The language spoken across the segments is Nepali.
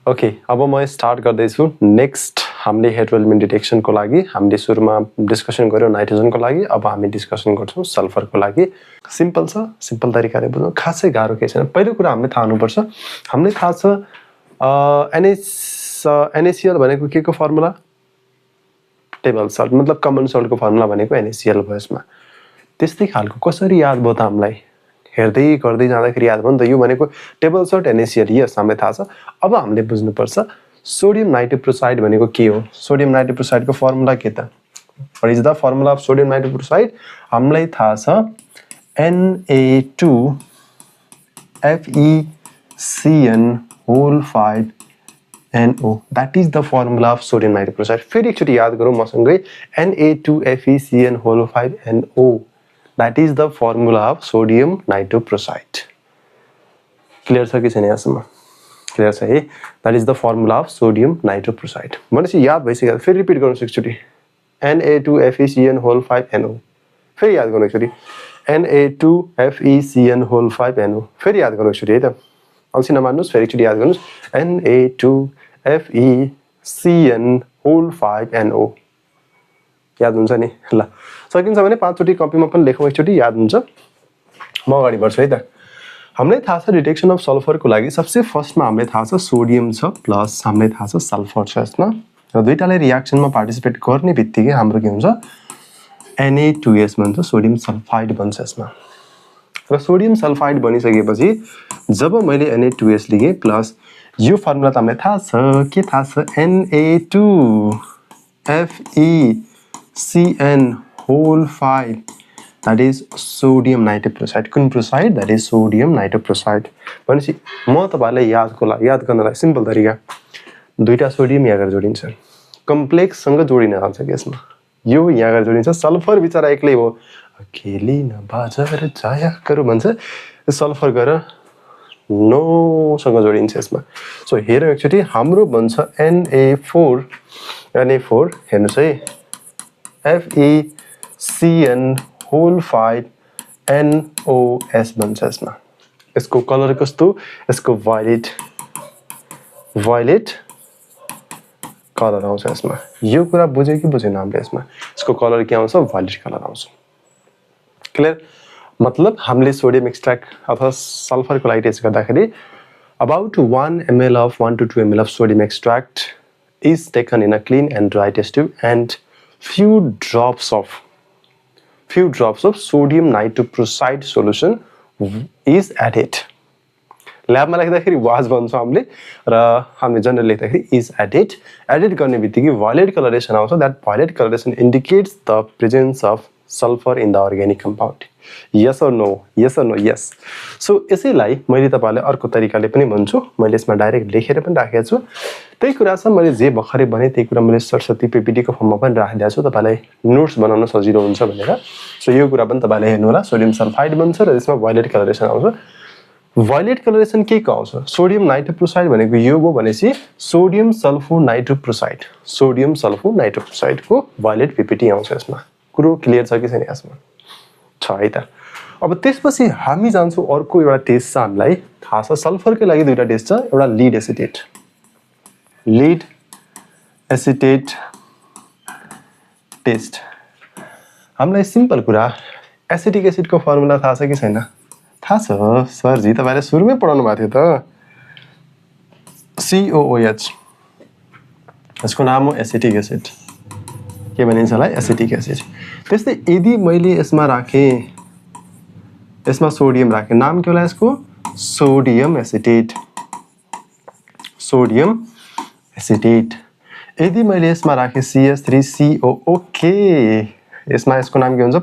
ओके अब म स्टार्ट गर्दैछु नेक्स्ट हामीले हेटेरो एलिमेन्ट डिटेक्सनको लागि हामीले सुरुमा डिस्कसन गर्यौं नाइट्रोजनको लागि अब हामी डिस्कसन गर्छौं सल्फरको लागि सिम्पल छ सिम्पल तरिकाले बुझ्नु खासै गाह्रो केही छैन पहिलो कुरा हामीले थाहा हुनुपर्छ हामीले थाहा छ NaCl भनेको के को फर्मुला टेबल सल्ट मतलब कमन सल्टको फर्मुला भनेको NaCl भयो यसमा त्यस्तै खालको कसरी याद भयो त हामीलाई हेर्दै गर्दै जाँदाखेरि याद भयो नि त यो भनेको टेबल सल्ट NaCl यस हामीलाई थाहा छ अब हामीले बुझ्नु पर्छ सोडियम नाइट्रोप्रुसाइड भनेको के हो सोडियम नाइट्रोप्रुसाइड को फर्मुला के त what is the formula of sodium nitroprusside हामीलाई थाहा छ Na2FeCN5NO that is the formula of sodium nitroproside फेरि एकचोटी याद गरौँ मसँगै Na2FeCN5NO that is the formula of sodium nitroproside clear छ कि छैन यहाँसम्म क्लियर छ है that is the formula of sodium nitroproside भनेपछि याद भइसक्यो फेरि रिपिट गर्नुस् एकचोटी Na2FeCN5NO फेरि याद गर्नु एकचोटी Na2FeCN5NO फेरि याद गर्नु एकचोटी है त अल्छी नमान्नुस् फेरि एकचोटी याद गर्नुस् Na2FeCN5NO याद हुन्छ नि ल सकिन्छ भने पाँच चोटी कपीमा पनि लेखौँ एकचोटी याद हुन्छ म अगाडि बढ्छु है त हामीलाई थाहा छ डिटेक्सन अफ सल्फरको लागि सबसे फर्स्टमा हामीलाई थाहा छ सोडियम छ प्लस हामीलाई थाहा छ सल्फर छ यसमा र दुईटाले रिएक्सनमा पार्टिसिपेट गर्ने बित्तिकै हाम्रो के हुन्छ Na2S भन्छ सोडियम सल्फाइड बन्छ यसमा र सोडियम सल्फाइड बनिसकेपछि जब मैले Na2S लेखेँ प्लस यो फर्मुला त हामीलाई थाहा छ के थाहा छ Na2FeCN5 that is sodium nitroproside कुन proceed that is sodium nitroproside भनेपछि म तपाईहरुलाई याद गर्नलाई सिम्पल तरिका दुईटा सोडियम यहाँ गरेर जोडिन्छ कम्प्लेक्स सँग जोडिन जान्छ यसमा यो यहाँ गरेर जोडिन्छ सल्फर बिचारा एक्लै हो अकेली न बाजार जाया करू भन्छ सल्फर गरेर नो सँग जोडिन्छ यसमा सो हेरौँ एकचोटी हाम्रो बन्छ Na4 हेर्नुस् है FeCN5NOS बन्छ यसमा यसको कलर कस्तो यसको वायलेट कलर आउँछ यसमा यो कुरा बुझ्यो कि बुझेन हामीले यसमा यसको कलर के आउँछ वायलेट कलर आउँछ क्लियर मतलब हामीले सोडियम एक्सट्र्याक्ट अथवा सल्फरको लागि टेस्ट गर्दाखेरि about 1 ml of 1 to 2 ml of sodium extract is taken in a clean and dry test tube and few drops of sodium nitropruside solution is added ल्याबमा लेख्दाखेरि वाज भन्छ हामीले र हामीले जनरल लेख्दाखेरि is added गर्ने बित्तिकै violet coloration आउँछ that violet coloration indicates the presence of sulfur in the organic compound yes or no yes so यसैलाई मैले तपाईहरुलाई अर्को तरिकाले पनि भन्छु मैले यसमा डाइरेक्ट लेखेर पनि राखेको छु त्यही कुरा छ मैले जे भर्खरै भने त्यही कुरा मैले सरस्वती पीपीटी को फर्ममा पनि राखिदिएको छु तपाईलाई नोट्स बनाउन सजिलो हुन्छ भनेर सो यो कुरा पनि तपाईले हेर्नु होला सोडियम सल्फाइड बन्छ र यसमा वायलेट कलरेसन आउँछ वायलेट कलरेसन के को आउँछ सोडियम नाइट्रोप्रुसाइड भनेको यो हो भनेसी सोडियम सल्फर नाइट्रोप्रुसाइड को वायलेट पीपीटी आउँछ यसमा कुरो क्लियर छ कि छैन यसमा छ है त अब त्यसपछि हामी जान्छौं अर्को एउटा टेस्ट छ हामीलाई थाहा छ सल्फरको लागि दुईटा टेस्ट छ एउटा लीड एसिटेट टेस्ट हामीलाई सिम्पल कुरा एसिटिक एसिड को फर्मुला थाहा छ कि छैन थाहा छ सर जी तपाईले सुरुमै पढाउनु भएको थियो त COOH यसको नाम हो एसिटिक एसिड के भनिन्छ होला एसिटिक एसिड त्यस्तै यदि मैले यसमा राखे यसमा सोडियम राखे नाम के होला यसको सोडियम एसिटेट यदि मैले यसमा राखे CH3CO ओके यसमा यसको नाम के हुन्छ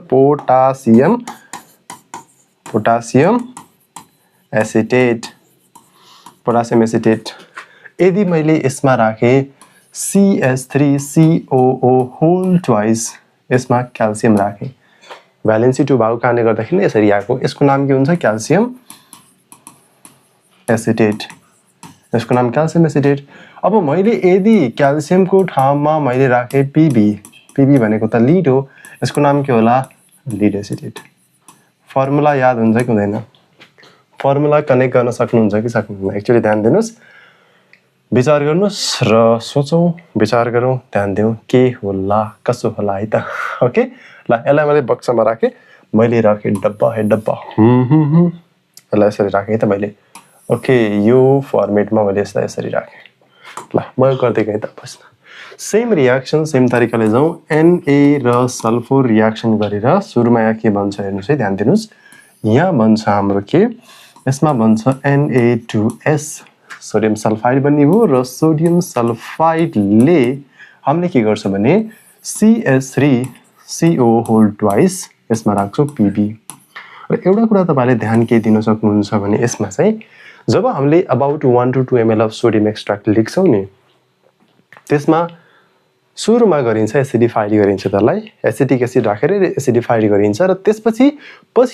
पोटासियम एसिटेट यदि मैले यसमा राखे CH3COO होल ट्वाइस यसमा क्याल्सियम राखे भ्यालेन्सी 2 भएको कारणले गर्दाखेरि यसरी आएको यसको नाम के हुन्छ क्याल्सियम एसिटेट यसको नाम क्याल्सियम एसिटेट अब मैले यदि क्याल्सियम को ठाउँमा मैले राखे पीबी भनेको त लीड हो यसको नाम के होला लीड एसिटेट फर्मुला याद हुन्छ कि हुँदैन फर्मुला कनेक्ट गर्न सक्नुहुन्छ कि सक्नुहुन्न एक्चुअली ध्यान दिनुस् विचार गर्नुस् र सोचौं विचार गरौं ध्यान दिउँ के होला कसो होला है त ओके ल यसलाई मैले बक्सामा राखे मैले राखे डब्बा है डब्बा यसलाई यसरी राखे है त मैले ओके यो फर्मेटमा मैले यसलाई यसरी राखे ल म गर्दै गएँ त बस्न सेम रियाक्सन सेम तरिकाले जाउँ Na र सल्फर रियाक्सन गरेर सुरुमा यहाँ के बन्छ हेर्नुस् है ध्यान दिनुस् यहाँ बन्छ हाम्रो के यसमा बन्छ Na2S सोडियम सल्फाइड बन्ने भयो र सोडियम सल्फाइडले हामीले के गर्छ भने CS3CO होल ट्वाइस यसमा राख्छौं Pb र एउटा कुरा तपाईले ध्यान के दिन सक्नुहुन्छ भने यसमा चाहिँ जब हामीले about 1 to 2 ml of sodium extract लेख्छौं नि त्यसमा सुरुमा गरिन्छ एसिडिफाइड गरिन्छ त्यसलाई एसिटिक एसिड राखेर एसिडिफाइड गरिन्छ र त्यसपछि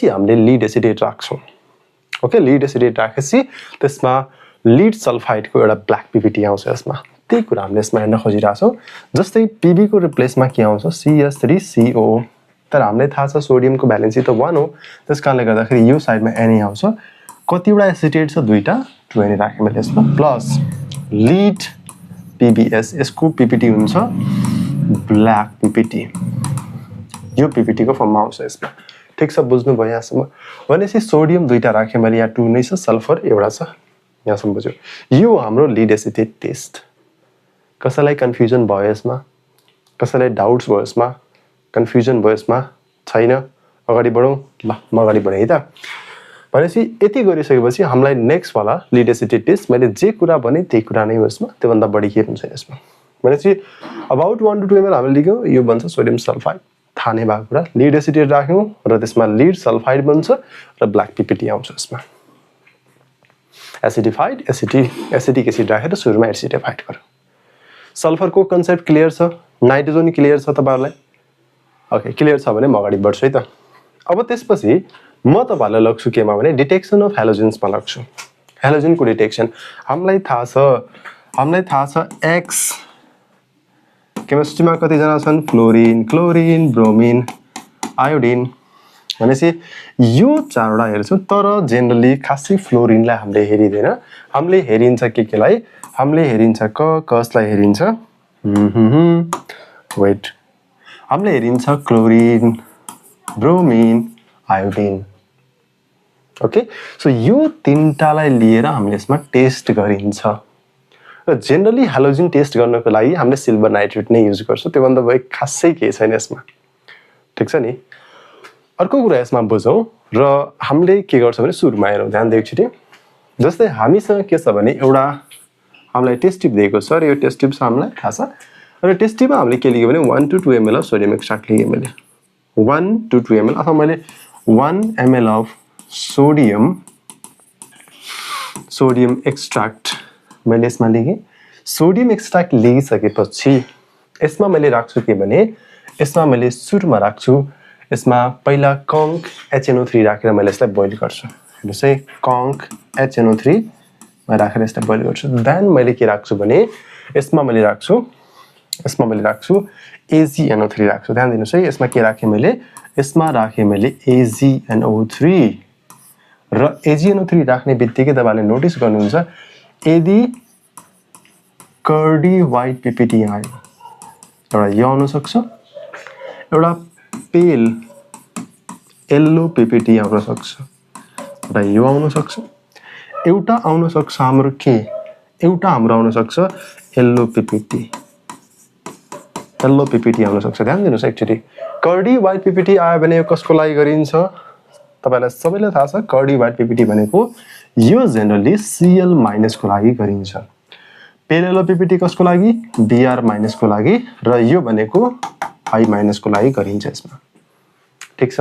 हामीले लीड एसिडेट राख्छौं ओके लीड एसिडेट राखेपछि त्यसमा लीड सल्फाइडको एउटा ब्ल्याक पीपीटी आउँछ यसमा त्यही कुरा हामीले यसमा हेर्न खोजिराछौं जस्तै पीबी को रिप्लेसमा के आउँछ CS3CO तर हामीलाई थाहा छ सोडियमको भ्यालेन्सी त 1 हो त्यसकारणले गर्दाखेरि यो साइडमा Na आउँछ कतिवटा एसिटेट छ दुईटा 2Na राखे मैले यसमा प्लस लीड PBS यसको पीपीटी हुन्छ ब्ल्याक पीपीटी यो पीपीटी को फर्ममा आउँछ यसमा ठीक छ बुझ्नु भयो यहाँसम्म भनेपछि सोडियम दुईटा राखे मैले यहाँ 2 नै छ सल्फर एउटा छ यहाँसम्म बुझ्यो यो हाम्रो लीड एसिटेट टेस्ट कसैलाई कन्फ्युजन भयो यसमा कसैलाई डाउट्स भयो यसमा कन्फ्युजन भयो यसमा छैन अगाडि बढौं ल म अगाडि बढे है त भनेपछि यति गरिसकेपछि हामीलाई नेक्स्ट वाला लीड एसिटेट टेस्ट मैले जे कुरा भने त्यही कुरा नै हो यसमा त्योभन्दा बढी के हुन्छ यसमा भनेपछि अबाउट 1 to 2 ml हामीले लेख्यौं यो बन्छ सोडियम सल्फाइड थाहा नै भएको कुरा लीड एसिटेट राख्यौं र त्यसमा लीड सल्फाइड बन्छ र ब्ल्याक पीपीटी आउँछ यसमा एसिडिफाइड एसिटिक एसिड राखेर सुरुमा एसिडिफाइड गरौँ सल्फर को कन्सेप्ट क्लियर छ नाइट्रोजन क्लियर छ तपाईहरुलाई ओके क्लियर छ भने म अगाडि बढ्छु है त अब त्यसपछि म तपाईहरुलाई लग्छु केमा भने डिटेक्सन अफ हेलोजेन्स मा लग्छु हेलोजन को डिटेक्सन हामीलाई थाहा छ एक्स केमिस्ट्रीमा कति जना छन् फ्लोरिन क्लोरिन ब्रोमिन आयोडिन भनेपछि यो चारवटा हेर्छौं तर जनरली खासै फ्लोरिनलाई हामीले हेरिदैन हामीले हेरिन्छ केलाई हामीले हेरिन्छ कसलाई हेरिन्छ वेट हामीले हेरिन्छ chlorine bromine iodine okay so यो तीनटालाई लिएर हामीले यसमा टेस्ट गरिन्छ र जनरली हेलोजन टेस्ट गर्नको लागि हामीले सिल्भर नाइट्रेट नै युज गर्छौं त्योभन्दा बढी खासै के छैन यसमा ठीक छ नि अर्को कुरा यसमा बुझौं र हामीले के गर्छौं भने सुरुमा हेरौं ध्यान दिएको छिटै जस्तै हामीसँग के छ भने एउटा हामीलाई टेस्ट ट्युब दिएको छ र यो टेस्ट ट्युब हामीलाई थाहा छ र टेस्ट ट्युबमा हामीले के लेख्यो भने 1 to 2 ml of sodium extract लेखेँ मैले 1 to 2 ml अथवा मैले 1 ml अफ सोडियम एक्सट्र्याक्ट मैले यसमा लेखेँ सोडियम एक्सट्र्याक्ट लेखिसकेपछि यसमा मैले राख्छु के भने यसमा मैले सुरुमा राख्छु यसमा पहिला कङ्क AgNO3 राखेर मैले यसलाई बोइल गर्छु हेर्नुस् है कङ्क AgNO3 मा राखेर यसलाई बोइल गर्छु देन मैले के राख्छु भने यसमा मैले राख्छु AgNO3 राख्छु ध्यान दिनुस् है यसमा के राखे मैले यसमा राखे मैले AgNO3 र AgNO3 राख्ने बित्तिकै तपाईले नोटिस गर्नुहुन्छ यदि कर्डी व्हाइट पीपीटी आयो एउटा यो आउन सक्छ एउटा पेल येलो पीपीटी आउन सक्छ र यो आउन सक्छ एउटा आउन सक्छ हाम्रो के एउटा हाम्रो आउन सक्छ येलो पीपीटी आउन सक्छ ध्यान दिनुस् एक्चुअली कर्डी व्हाइट पीपीटी आयो भने यो कसको लागि गरिन्छ तपाईलाई सबैलाई थाहा छ कर्डी व्हाइट पीपीटी भनेको यो जनरली Cl- को लागि गरिन्छ पेल येलो पीपीटी कसको लागि Br- को लागि र यो भनेको I- को लागि गरिन्छ यसमा ठीक छ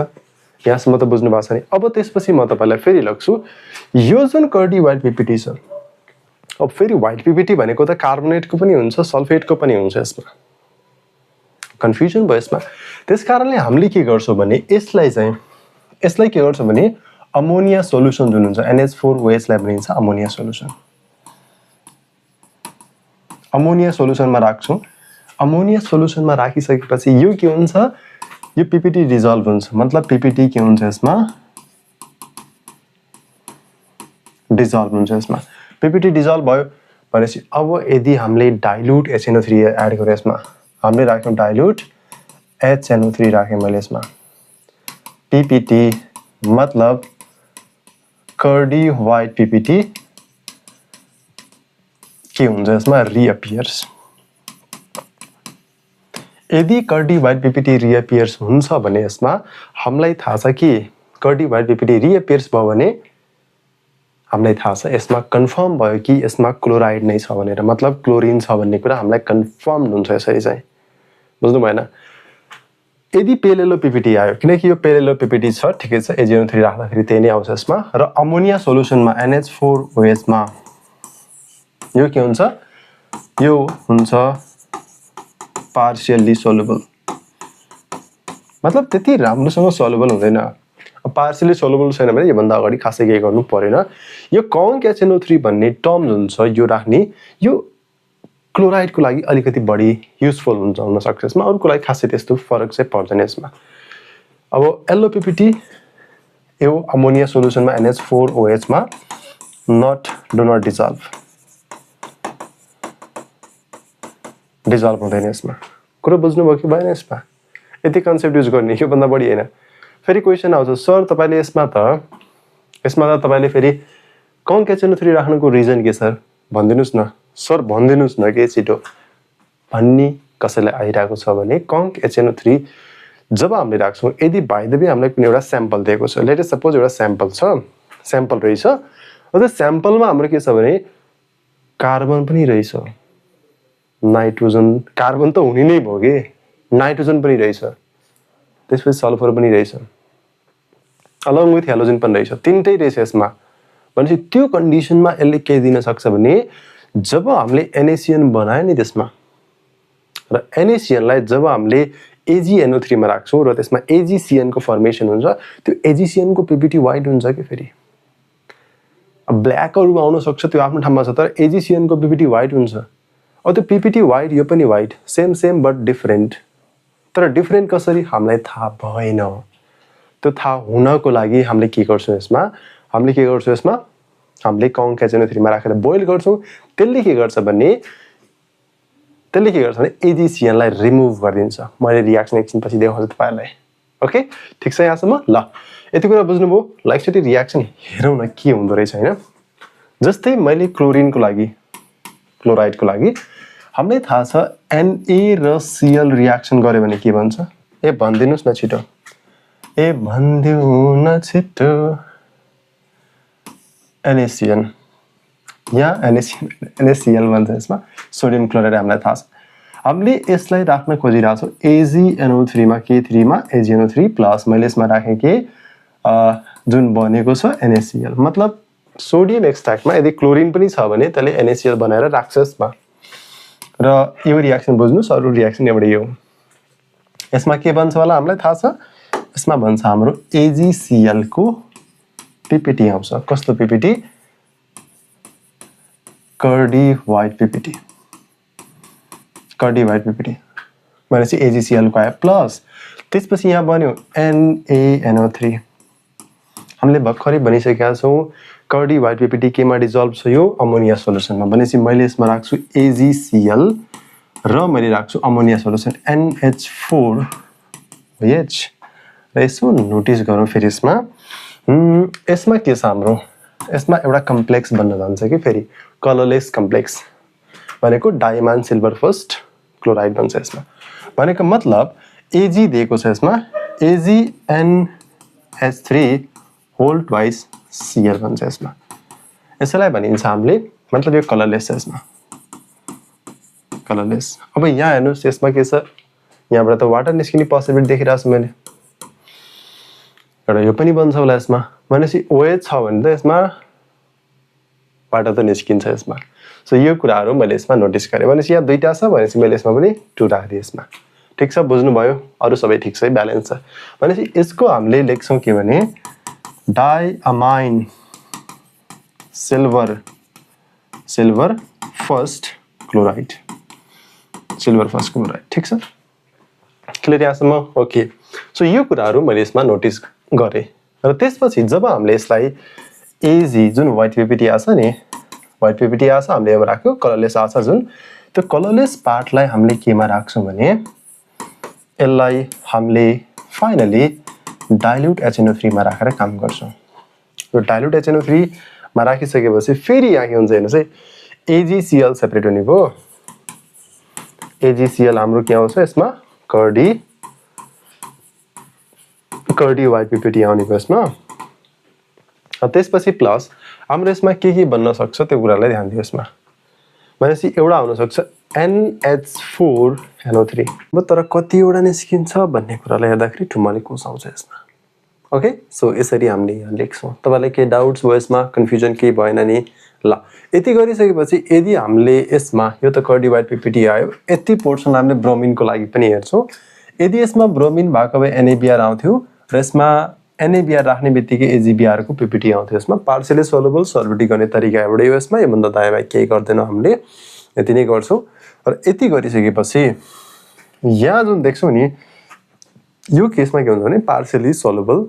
यहाँसम्म त बुझ्नु भएको छ नि अब त्यसपछि म तपाईलाई फेरि लग्छु यो जुन कर्डी व्हाइट पीपीटी छ अब फेरि व्हाइट पीपीटी भनेको त कार्बोनेटको पनि हुन्छ सल्फेटको पनि हुन्छ यसमा कन्फ्युजन भयो यसमा त्यसकारणले हामीले के गर्छौं भने यसलाई के गर्छौं भने अमोनिया सोलुसन जुन हुन्छ NH4OH लाई भनिन्छ अमोनिया सोलुसनमा राख्छौं अमोनिया सोलुसनमा राखिसकेपछि यो के हुन्छ यो पीपीटी डिजल्भ हुन्छ मतलब पीपीटी के हुन्छ यसमा डिजल्भ हुन्छ यसमा पीपीटी डिजल्भ भयो भनेपछि अब यदि हामीले डाइल्युट HNO3 एड गरे यसमा हामीले राख्यौं डाइल्युट HNO3 राखे मैले यसमा PPT मतलब कर्डी व्हाइट PPT के हुन्छ यसमा रिअपियर्स यदि कर्डी व्हाइट PPT रिअपियर्स हुन्छ भने यसमा हामीलाई थाहा छ कि कर्डी व्हाइट PPT रिअपियर्स भयो भने हामीलाई थाहा छ यसमा कन्फर्म भयो कि यसमा क्लोराइड नै छ भनेर मतलब क्लोरिन छ भन्ने कुरा हामीलाई कन्फर्म हुन्छ यसरी चाहिँ बुझ्नु भएन यदि पेल येलो PPT आयो किनकि यो पेल येलो PPT छ ठिकै छ AgNO3 राख्दाखेरि त्यही नै आउँछ यसमा र अमोनिया सोलुसनमा NH4OH मा यो के हुन्छ यो हुन्छ पार्शियली सोलुबल मतलब त्यति राम्रोसँग सोलुबल हुँदैन पार्शियली सोलुबल छैन भने यो भन्दा अगाडि खासै केही गर्नु पर्दैन यो कन्क HNO3 भन्ने टर्म हुन्छ यो राख्ने यो क्लोराइड को लागि अलिकति बढी युजफुल हुन्छ हुन सक्छ यसमा अरुको लागि खासै त्यस्तो फरक चाहिँ पर्दैन यसमा अब येलो PPT यो अमोनिया सोलुसनमा NH4OH मा डु नट डिजल्भ हुँदैन यसमा कुरा बुझ्नुभयो कि भएन यसमा यति कन्सेप्ट युज गर्ने यो भन्दा बढी हैन फेरि क्वेशन आउँछ सर तपाईले यसमा त तपाईले फेरि कन्क HNO3 राख्नुको रिजन के सर भनिदिनुस् न सर भनिदिनुस् न के छिटो भन्ने कसैलाई आइराको छ भने कन्क HNO3 जब हामीले राख्छौं यदि बाइ द वे हामीलाई कुनै एउटा स्याम्पल दिएको छ लेट अस सपोज एउटा स्याम्पल रहेछ र त्यो स्याम्पलमा हाम्रो के छ भने कार्बन पनि रहेछ नाइट्रोजन कार्बन त हुने नै भयो के नाइट्रोजन पनि रहेछ त्यसपछि सल्फर पनि रहेछ अलङ विथ हेलोजन पनि रहेछ तीनटै रहेछ यसमा भनेपछि त्यो कन्डिसनमा यसले के दिन सक्छ भने जब हामीले NaCN बनायो नि त्यसमा र NaCN लाई जब हामीले AgNO3 मा राख्छौं र त्यसमा AgCN को फर्मेसन हुन्छ त्यो AgCN को PPT व्हाइट हुन्छ के फेरि अब ब्ल्याकहरु आउन सक्छ त्यो आफ्नो ठाउँमा छ तर AgCN को PPT व्हाइट हुन्छ अब त्यो PPT व्हाइट यो पनि व्हाइट सेम बट डिफरेन्ट तर डिफरेन्ट कसरी हामीलाई थाहा भएन त्यो थाहा हुनको लागि हामीले के गर्छौं यसमा हामीले कन्क HNO3 मा राखेर बोइल गर्छौं त्यसले के गर्छ भने AgCN लाई रिमुभ गरिदिन्छ मैले रिएक्सन एकछिन पछि देखाउँछु तपाईहरुलाई ओके ठीक छ यहाँसम्म ल यति कुरा बुझ्नुभयो ल एकचोटी रिएक्सन हेरौँ न के हुँदो रहेछ हैन जस्तै मैले क्लोरिन को लागि क्लोराइड को लागि हामीलाई थाहा छ Na र Cl रिएक्सन गर्यो भने के भन्छ ए भन्दिनुस् न छिटो ए भन्दिउ न छिटो NaCN यहाँ NaCl भन्छ यसमा सोडियम क्लोराइड हामीलाई थाहा छ हामीले यसलाई राख्न खोजिरहेछौं AgNO3 मा K3 मा AgNO3 प्लस मैले यसमा राखे के जुन बनेको छ NaCl मतलब सोडियम एक्सट्र्याक्टमा यदि क्लोरिन पनि छ भने त्यसले NaCl बनाएर राख्छ यसमा र यो रिएक्सन बुझ्नुस् अरु रिएक्सन एउटै हो यसमा के बन्छ होला हामीलाई थाहा छ यसमा भन्छ हाम्रो AgCl को PPT आउँछ कस्तो PPT कर्डी व्हाइट PPT भनेपछि AgCl को आयो प्लस त्यसपछि यहाँ बन्यो NaNO3 हामीले भर्खरै भनिसकेका छौं कर्डी व्हाइट PPT केमा डिजल्भ छ यो अमोनिया सोलुसनमा भनेपछि मैले यसमा राख्छु AgCl र मैले राख्छु अमोनिया सोलुसन NH4OH र यसो नोटिस गरौँ फेरि यसमा के छ हाम्रो यसमा एउटा कम्प्लेक्स बन्न जान्छ कि फेरि कलरलेस कम्प्लेक्स भनेको डायमन्ड सिल्भर फर्स्ट क्लोराइड बन्छ यसमा भनेको मतलब Ag दिएको छ यसमा AgNH3 होल ट्वाइस Cl भन्छ यसमा यसलाई भनिन्छ हामीले मतलब यो कलरलेस छ यसमा कलरलेस अब यहाँ हेर्नुस् यसमा के छ यहाँबाट त वाटर निस्किने पोसिबिलिटी देखिरहेछु मैले एउटा यो पनि बन्छ होला यसमा भनेपछि OH छ भने त यसमा वाटर त निस्किन्छ यसमा सो यो कुराहरु मैले यसमा नोटिस गरे भनेपछि यहाँ दुईटा छ भनेपछि मैले यसमा पनि 2 राख्दिए यसमा ठीक छ बुझ्नु भयो अरु सबै ठीक छ ब्यालेन्स छ भनेपछि यसको हामीले लेख्छौं के भने डाइअमाइन सिल्भर फर्स्ट क्लोराइड ठीक छ क्लियर यहाँसम्म ओके सो यो कुराहरु मैले यसमा नोटिस गरे र त्यसपछि जब हामीले यसलाई Ag जुन व्हाइट PPT आछ नि व्हाइट पीपीटी आछ हामीले यहाँ राख्यो कलरलेस आछ जुन त्यो कलरलेस पार्टलाई हामीले केमा राख्छौं भने यसलाई हामीले फाइनली डाइल्युट HNO3 मा राखेर काम गर्छौं यो डाइल्युट HNO3 मा राखिसकेपछि फेरि यहाँ के हुन्छ हेर्नुस् है AgCl सेपरेट हुने भयो AgCl हाम्रो के आउँछ यसमा कर्डी व्हाइट पीपीटी आउने भयो यसमा त्यसपछि प्लस हाम्रो यसमा के बन्न सक्छ त्यो कुरालाई ध्यान दियो यसमा भनेपछि एउटा हुन सक्छ NH4NO3 तर कतिवटा निस्किन्छ भन्ने कुरालाई हेर्दाखेरि ठुम्माले कोस आउँछ यसमा ओके सो यसरी हामीले यहाँ लेख्छौं तपाईलाई के डाउट्स भयो यसमा कन्फ्युजन के भएन नि ल यति गरिसकेपछि यदि हामीले यसमा यो त कर्डी व्हाइट पीपीटी आयो यति पोर्सन हामीले ब्रोमिनको लागि पनि हेर्छौं यदि यसमा ब्रोमिन भएको भए NaBr आउँथ्यो र यसमा NaBr राख्ने बित्तिकै AgBr को पीपीटी आउँथ्यो यसमा पार्शियली सोल्युबल सल्भेटी गर्ने तरिका एउटै हो यसमा योभन्दा दायाँ बाहेक केही गर्दैनौं हामीले यति नै गर्छौं र यति गरिसकेपछि यहाँ जुन देख्छौं नि यो केसमा के हुन्छ भने पार्शियली सोल्युबल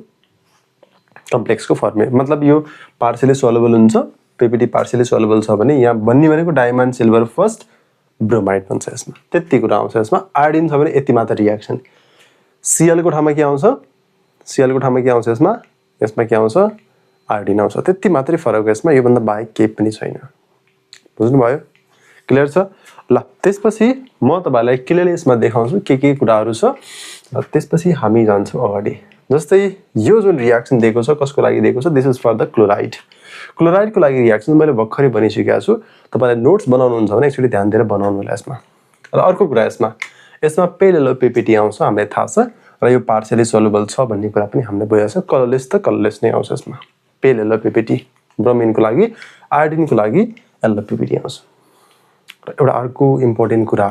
कम्प्लेक्स को फर्म मतलब यो पार्शियली सोल्युबल हुन्छ पीपीटी पार्शियली सोल्युबल छ भने यहाँ बन्ने भनेको डायमन्ड सिल्भर फर्स्ट ब्रोमाइड बन्छ यसमा त्यति कुरा आउँछ यसमा आयोडिन छ भने यति मात्र रियाक्सन Cl को ठाउँमा के आउँछ Cl को ठाउँमा के आउँछ यसमा के आउँछ आयोडिन आउँछ त्यति मात्रै फरक हो यसमा यो भन्दा बाहेक केही पनि छैन बुझ्नु भयो क्लियर छ ल त्यसपछि म तपाईलाई क्लियरली यसमा देखाउँछु के कुराहरु छ र त्यसपछि हामी जान्छौं अगाडि जस्तै यो जुन रियाक्सन दिएको छ कसको लागि दिएको छ this is for the chloride को लागि रियाक्सन मैले भर्खरै भनिसकेको छु तपाईले नोट्स बनाउनुहुन्छ भने एकचोटी ध्यान दिएर बनाउनु होला यसमा र अर्को कुरा यसमा पेलेलो पीपीटी आउँछ हामीलाई थाहा छ र यो पार्शियली सोल्युबल छ भन्ने कुरा पनि हामीले बुझेको छ कलरलेस नै आउँछ यसमा पेलेलो पीपीटी ब्रोमिनको लागि आयोडिनको लागि एल्लो पीपीटी आउँछ र एउटा अर्को इम्पोर्टेन्ट कुरा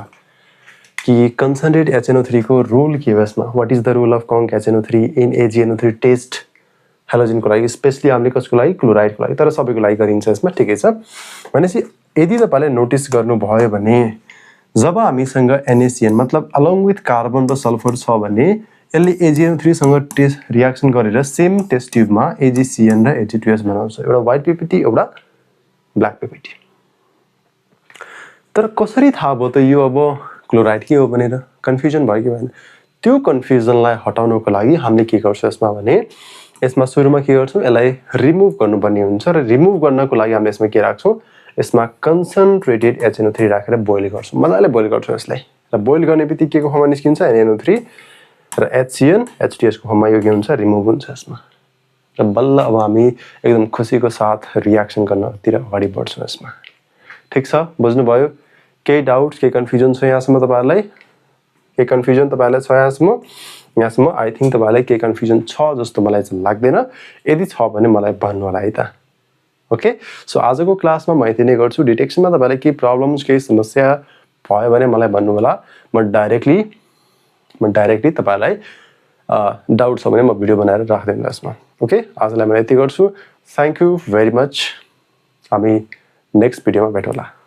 कि कन्सन्ट्रेट HNO3 को रोल के हो यसमा what is the role of conc HNO3 in AgNO3 test halogen को लागि स्पेशली हामीले कसको लागि क्लोराइड को लागि तर सबैको लागि गरिन्छ यसमा ठिकै छ भनेपछि यदि तपाईले नोटिस गर्नु भयो भने जब हामीसँग NaCN मतलब अलोङ विथ कार्बन र सल्फर छ भने यसले AgNO3 सँग टेस्ट रियाक्सन गरेर सेम टेस्ट ट्युबमा AgCN र Ag2S बनाउँछ एउटा व्हाइट पीपीटी एउटा ब्ल्याक पीपीटी तर कसरी थाहा भयो त यो अब क्लोराइड के हो भनेर कन्फ्युजन भयो कि भएन त्यो कन्फ्युजनलाई हटाउनको लागि हामीले के गर्छौं यसमा भने यसमा सुरुमा के गर्छौं यसलाई रिमुभ गर्नुपर्ने हुन्छ र रिमुभ गर्नको लागि हामीले यसमा के राख्छौं यसमा कन्सन्ट्रेटेड HNO3 राखेर बोइल गर्छौं मजाले बोइल गर्छौं यसलाई र बोइल गर्ने बित्तिकै के को फर्ममा निस्किन्छ NaNO3 र HCN H2S को फर्ममा यो के हुन्छ रिमुभ हुन्छ यसमा र बल्ल अब हामी एकदम खुशीको साथ रियाक्सन गर्नतिर अगाडि बढ्छौं यसमा ठीक छ बुझ्नु भयो केही डाउट्स केही कन्फ्युजन छ यहाँसम्म तपाईहरुलाई केही कन्फ्युजन तपाईहरुलाई छ यहाँसम्म आई थिंक तपाईहरुलाई केही कन्फ्युजन छ जस्तो मलाई चाहिँ लाग्दैन यदि छ भने मलाई भन्नु होला है त ओके सो आजको क्लासमा म यति नै गर्छु डिटेक्सनमा तपाईहरुलाई केही प्रब्लम्स केही समस्या भयो भने मलाई भन्नु होला म डाइरेक्टली तपाईहरुलाई डाउट छ भने म भिडियो बनाएर राख्दिन्छु यसमा ओके आजलाई म यति गर्छु थ्यांक यू भेरी मच हामी नेक्स्ट भिडियोमा भेटौँला